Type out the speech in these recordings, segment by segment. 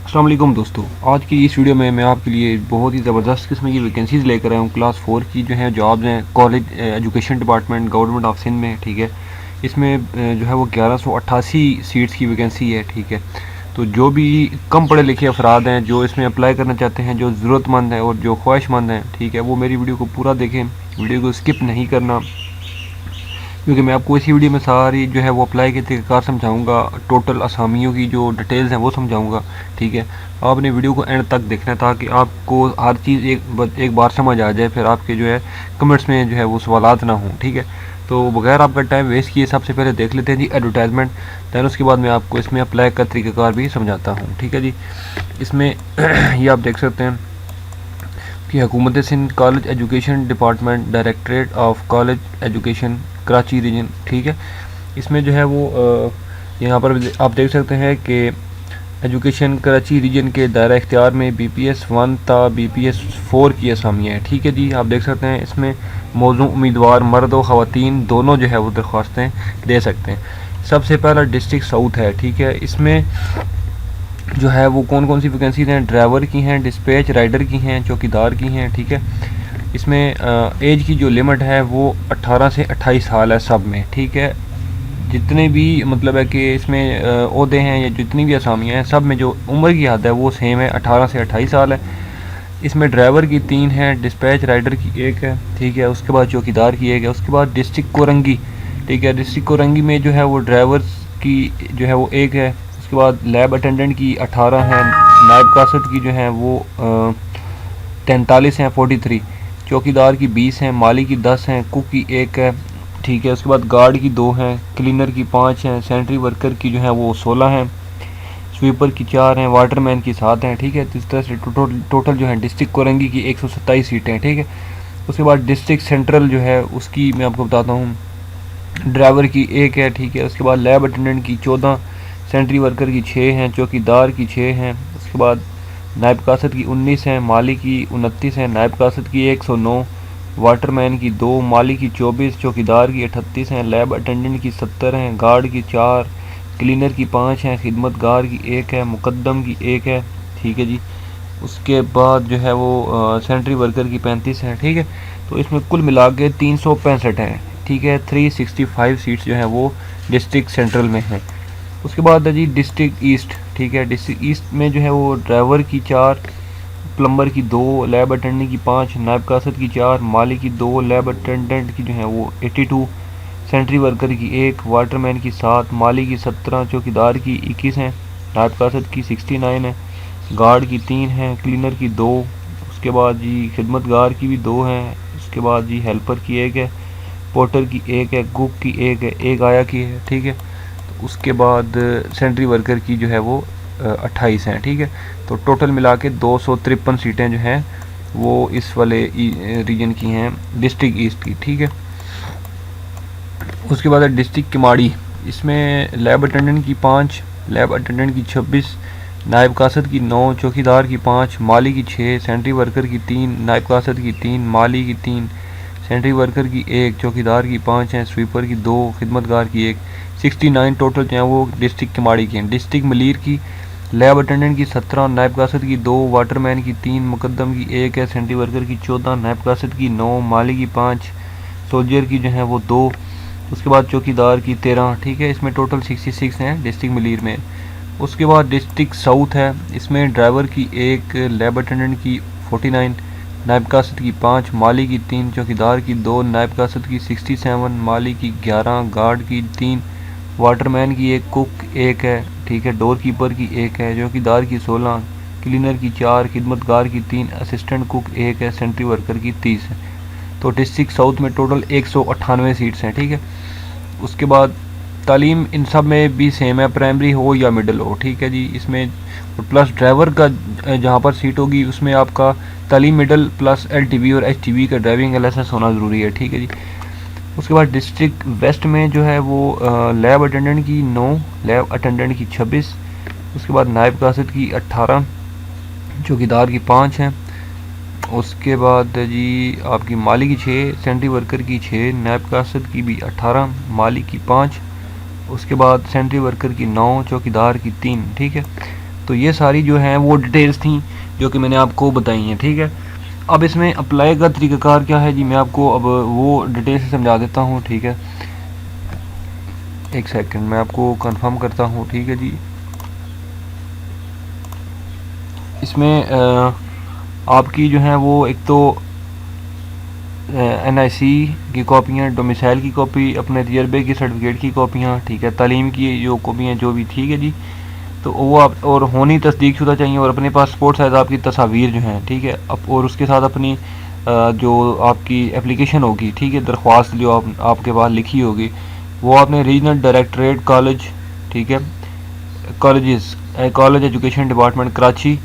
अस्सलाम वालेकुम दोस्तों, आज की इस वीडियो में मैं आपके लिए बहुत ही ज़बरदस्त किस्म की वैकेंसीज़ लेकर आया हूँ। क्लास 4 की जो है जॉब्स हैं college education department government of Sindh में। ठीक है, इसमें जो है वो 1188 सीट्स की वैकेंसी है। ठीक है, तो जो भी कम पढ़े लिखे अफराद हैं जो इसमें अप्लाई करना चाहते हैं, जो ज़रूरतमंद हैं और जो ख्वाहिशमंद हैं, ठीक है, वो मेरी वीडियो को पूरा देखें, वीडियो को स्किप नहीं करना, क्योंकि मैं आपको इसी वीडियो में सारी जो है वो अप्लाई के तरीक़ाकार समझाऊंगा, टोटल असामियों की जो डिटेल्स हैं वो समझाऊंगा। ठीक है, आपने वीडियो को एंड तक देखना है ताकि आपको हर चीज़ एक बार समझ आ जाए, फिर आपके जो है कमेंट्स में जो है वो सवालात ना हों। ठीक है, तो बगैर आपका टाइम वेस्ट किए सबसे पहले देख लेते हैं जी एडवर्टाइजमेंट, दैन उसके बाद मैं आपको इसमें अप्लाई का तरीक़ाकार भी समझाता हूँ। ठीक है जी, इसमें ये आप देख सकते हैं कि हुकूमत Sindh college education department directorate of college education Karachi region. ठीक है, इसमें जो है वो यहाँ पर आप देख सकते हैं कि एजुकेशन कराची रीजन के दायरा इख्तियार में BPS 1 ता BPS 4 की असामियाँ हैं। ठीक है जी, आप देख सकते हैं इसमें मौजू उम्मीदवार मर्द और ख़वातीन दोनों जो है वो दरख्वास्तें दे सकते हैं। सबसे पहला डिस्ट्रिक्ट साउथ है। ठीक है, इसमें जो है वो कौन कौन सी वैकेंसीज हैं, ड्राइवर की हैं, डिस्पैच राइडर की हैं, चौकीदार की हैं। ठीक है, इसमें एज की जो लिमिट है वो 18 से 28 साल है सब में। ठीक है, जितने भी मतलब है कि इसमें ओहदे हैं या जितनी भी असामियाँ हैं सब में जो उम्र की हद है वो सेम है, 18 से 28 साल है। इसमें ड्राइवर की 3 है, डिस्पैच राइडर की 1 है। ठीक है, उसके बाद चौकीदार की 1 है। उसके बाद डिस्ट्रिक्ट कोरंगी, ठीक है, डिस्ट्रिक्ट कोरंगी में जो है वो ड्राइवर्स की जो है वो 1 है। उसके बाद लैब अटेंडेंट की 18 है, नायब कासद की जो है वो 43 हैं, 43। चौकीदार की 20 हैं, माली की 10 हैं, कुक की 1 है। ठीक है, उसके बाद गार्ड की 2 हैं, क्लीनर की 5 हैं, सैनिटरी वर्कर की जो है वो 16 हैं, स्वीपर की 4 हैं, वाटरमैन की 7 हैं। ठीक है, तो इस तरह से टोटल जो है डिस्ट्रिक्ट कोरंगी की 127 सीटें हैं। ठीक है, उसके बाद डिस्ट्रिक्ट सेंट्रल जो है उसकी मैं आपको बताता हूँ, ड्राइवर की 1 है। ठीक है, उसके बाद लैब अटेंडेंट की 14, सैनिटरी वर्कर की 6 हैं, चौकीदार की 6 हैं। उसके बाद नायब कासद की 19 हैं, माली की 29 हैं, नायब कासद की 109, वाटरमैन की 2, माली की 24, चौकीदार की 38 हैं, लैब अटेंडेंट की 70 हैं, गार्ड की 4, क्लीनर की 5 हैं, खिदमतगार की 1 है, मुकद्दम की 1 है। ठीक है जी, उसके बाद जो है वो सैनिटरी वर्कर की 35 है। ठीक है, तो इसमें कुल मिला के 365 हैं। ठीक है, 365 सीट्स जो हैं वो डिस्ट्रिक्ट सेंट्रल में हैं। उसके बाद है जी डिस्ट्रिक्ट ईस्ट। ठीक है, डिस्ट्रिक्ट ईस्ट में जो है वो ड्राइवर की 4, प्लम्बर की 2, लैब अटेंडेंट की 5, नायब कासद की 4, माली की 2, लैब अटेंडेंट की जो है वो 82, सैनिटरी वर्कर की 1, वाटरमैन की 7, माली की 17, चौकीदार की 21 हैं, नायब कासद की 69 है, गार्ड की 3 हैं, क्लीनर की 2, उसके बाद जी खिदमतगार की भी 2 हैं, उसके बाद जी हेल्पर की 1 है, पोर्टर की 1 है, कुक की 1 है, 1 आया की है। ठीक है, तो उसके बाद सैनिटरी वर्कर की जो है वो 28 हैं। ठीक है, तो टोटल मिला के 253 सीटें जो हैं वो इस वाले रीजन की हैं, डिस्ट्रिक्ट ईस्ट की। ठीक है, उसके बाद है डिस्ट्रिक्ट किमाड़ी। इसमें लैब अटेंडेंट की 5, लैब अटेंडेंट की 26, नायब कासद की 9, चौकीदार की 5, माली की 6, सैनिटरी वर्कर की 3, नायब कासद की 3, माली की 3, सैनिटरी वर्कर की 1, चौकीदार की 5 हैं, स्वीपर की 2, खिदमतगार की 1, 69 टोटल जो हैं वो डिस्ट्रिक्ट किमाड़ी की हैं। डिस्ट्रिक्ट मलीर की लैब अटेंडेंट की 17, नायब कासद की 2, वाटरमैन की 3, मुकद्दम की 1 है, सैनिटरी वर्कर की 14, नायब कासद की 9, माली की 5, सोल्जर की जो है वो 2, उसके बाद चौकीदार की 13। ठीक है, इसमें टोटल 66 हैं डिस्ट्रिक्ट मलीर में। उसके बाद डिस्ट्रिक्ट साउथ है, इसमें ड्राइवर की 1, लैब अटेंडेंट की 49, नायब कासद की 5, माली की 3, चौकीदार की 2, नायब कासद की 67, माली की 11, गार्ड की 3, वाटरमैन की 1, कुक 1 है। ठीक है, डोर कीपर की 1 है, चौकीदार की 16, क्लीनर की 4, खिदमतगार की 3, असिस्टेंट कुक 1 है, सैनिटरी वर्कर की 30 है। तो डिस्ट्रिक्ट साउथ में टोटल 198 सीट्स हैं। ठीक है, उसके बाद तालीम इन सब में भी सेम है, प्राइमरी हो या मिडिल हो। ठीक है जी, इसमें प्लस ड्राइवर का जहाँ पर सीट होगी उसमें आपका तालीम मिडिल प्लस LTV और HTV का ड्राइविंग लाइसेंस होना ज़रूरी है। ठीक है जी, उसके बाद डिस्ट्रिक्ट वेस्ट में जो है वो लैब अटेंडेंट की 9, लैब अटेंडेंट की 26, उसके बाद नायब कासद की 18, चौकीदार की 5 हैं। उसके बाद जी आपकी माली की 6, सैनिटरी वर्कर की 6, नायब कासद की भी 18, माली की 5, उसके बाद सैनिटरी वर्कर की 9, चौकीदार की 3। ठीक है, तो ये सारी जो हैं वो डिटेल्स थी जो कि मैंने आपको बताई हैं, ठीक है। अब इसमें अप्लाई का तरीक़ाकार क्या है जी, मैं आपको अब वो डिटेल से समझा देता हूँ, ठीक है। एक सेकंड मैं आपको कंफर्म करता हूँ, ठीक है जी। इसमें आपकी जो है वो एक तो NIC की कॉपियाँ, डोमिसाइल की कॉपी, अपने तजर्बे की सर्टिफिकेट की कॉपियाँ, ठीक है, तालीम की जो कॉपियाँ जो भी, ठीक है जी। तो वो आप और होनी तस्दीक शुदा चाहिए, और अपने पास पासपोर्ट साइज़ आपकी तस्वीर जो हैं, ठीक है। अब और उसके साथ अपनी जो आपकी एप्लीकेशन होगी, ठीक है, दरख्वास्त जो आपके पास लिखी होगी, वो आपने रीजनल डायरेक्टरेट कॉलेज, ठीक है, कॉलेज एजुकेशन डिपार्टमेंट कराची,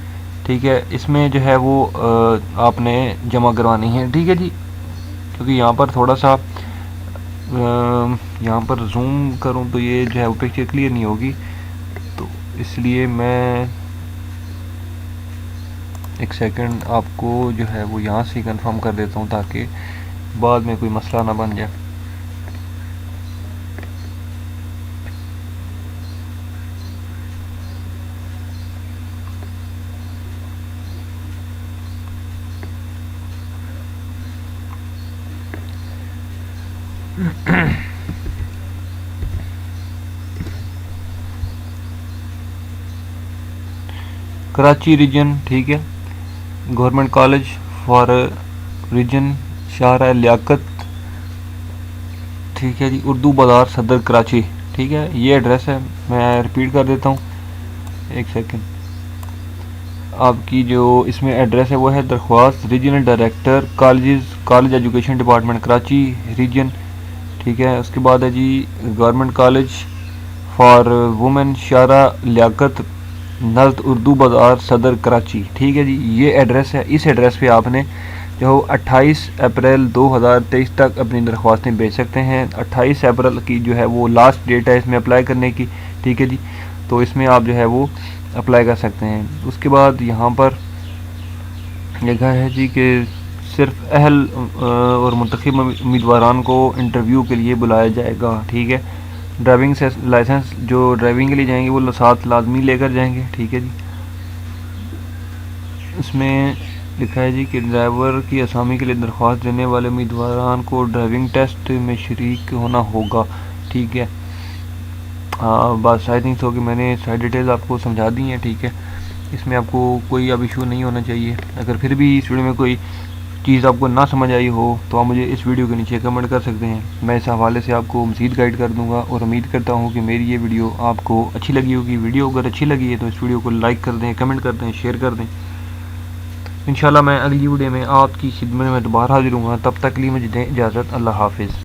ठीक है, इसमें जो है वो आपने जमा करवानी है, ठीक है जी। क्योंकि यहाँ पर थोड़ा सा यहाँ पर जूम करूँ तो ये जो है वो पिक्चर क्लियर नहीं होगी, तो इसलिए मैं एक सेकंड आपको जो है वो यहाँ से कंफर्म कर देता हूँ ताकि बाद में कोई मसला ना बन जाए। कराची रीजन, ठीक है, government college for region Shahrah Liaquat, ठीक है जी, उर्दू बाज़ार सदर कराची, ठीक है, ये एड्रेस है। मैं रिपीट कर देता हूँ, एक सेकंड। आपकी जो इसमें एड्रेस है वो है दरख्वास्त regional director college education department Karachi region, ठीक है। उसके बाद है जी government college for women Shahrah Liaquat नज़द उर्दू बाज़ार सदर कराची, ठीक है जी, ये एड्रेस है। इस एड्रेस पे आपने जो 28 अप्रैल 2023 तक अपनी दरख्वास्तें भेज सकते हैं। 28 अप्रैल की जो है वो लास्ट डेट है इसमें अप्लाई करने की, ठीक है जी। तो इसमें आप जो है वो अप्लाई कर सकते हैं। उसके बाद यहाँ पर लिखा है जी कि सिर्फ अहल और मुंतखब उम्मीदवारान को इंटरव्यू के लिए बुलाया जाएगा, ठीक है। ड्राइविंग से लाइसेंस जो ड्राइविंग के लिए जाएंगे वो साथ लाजमी लेकर जाएंगे, ठीक है जी। इसमें लिखा है जी कि ड्राइवर की असामी के लिए दरख्वास्त देने वाले उम्मीदवारान को ड्राइविंग टेस्ट में शरीक होना होगा, ठीक है। बस आई थिंक सो कि मैंने सारी डिटेल्स आपको समझा दी हैं, ठीक है। इसमें आपको कोई अब इशू नहीं होना चाहिए। अगर फिर भी इस वीडियो में कोई चीज़ आपको ना समझ आई हो तो आप मुझे इस वीडियो के नीचे कमेंट कर सकते हैं। मैं इस हवाले से आपको मज़ीद गाइड कर दूंगा, और उम्मीद करता हूँ कि मेरी ये वीडियो आपको अच्छी लगी होगी। वीडियो अगर अच्छी लगी है तो इस वीडियो को लाइक कर दें, कमेंट कर दें, शेयर कर दें। इंशाल्लाह मैं अगली वीडियो में आपकी खिदमत में दोबारा हाजिर हूँगा। तब तक के लिए मुझे दें इजाज़त। अल्लाह हाफिज़।